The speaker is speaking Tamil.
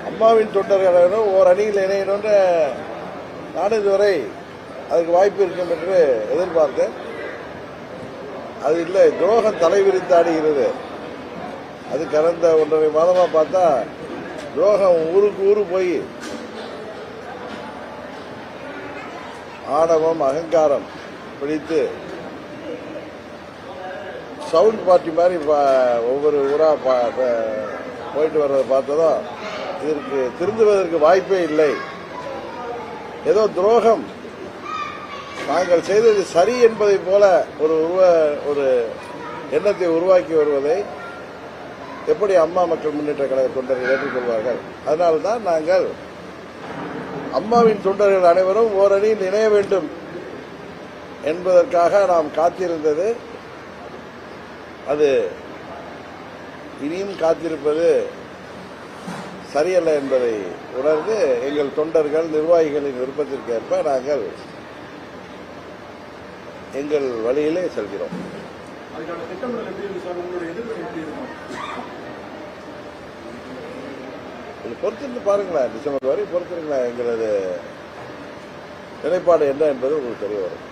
அம்மாவின் தொண்டர்கள் ஓர் அணியில் இணையணும்னு நானும் இதுவரை அதுக்கு வாய்ப்பு இருக்கும் என்று எதிர்பார்த்தேன். அது இல்லை, துரோகம் தலைவிரித்தாடுகிறது. அது கடந்த 1.5 மாதமா பார்த்தா துரோகம் ஊருக்கு ஊரு போய் ஆணவம் அகங்காரம் பிடித்து சவுண்ட் பார்ட்டி மாதிரி ஒவ்வொரு ஊரா போயிட்டு வர்றதை பார்த்ததும் இதற்கு திருந்துவதற்கு வாய்ப்பே இல்லை. ஏதோ துரோகம் நாங்கள் செய்தது சரி என்பதை போல ஒரு எண்ணத்தை உருவாக்கி வருவதை எப்படி அம்மா மக்கள் முன்னேற்ற கழக தொண்டர்கள் ஏற்றுக்கொள்வார்கள்? அதனால்தான் நாங்கள் அம்மாவின் தொண்டர்கள் அனைவரும் ஓரணியில் இணைய வேண்டும் என்பதற்காக நாம் காத்திருந்தது. அது இனியும் காத்திருப்பது சரியல்ல என்பதை உணர்ந்து எங்கள் தொண்டர்கள் நிர்வாகிகளின் விருப்பத்திற்கு ஏற்ப நாங்கள் எங்கள் வழியிலே செல்கிறோம். பொறுத்திருந்து பாருங்களேன், டிசம்பர் வரை பொறுத்திருங்களேன். எங்களது நிலைப்பாடு என்ன என்பது உங்களுக்கு தெரிய வரும்.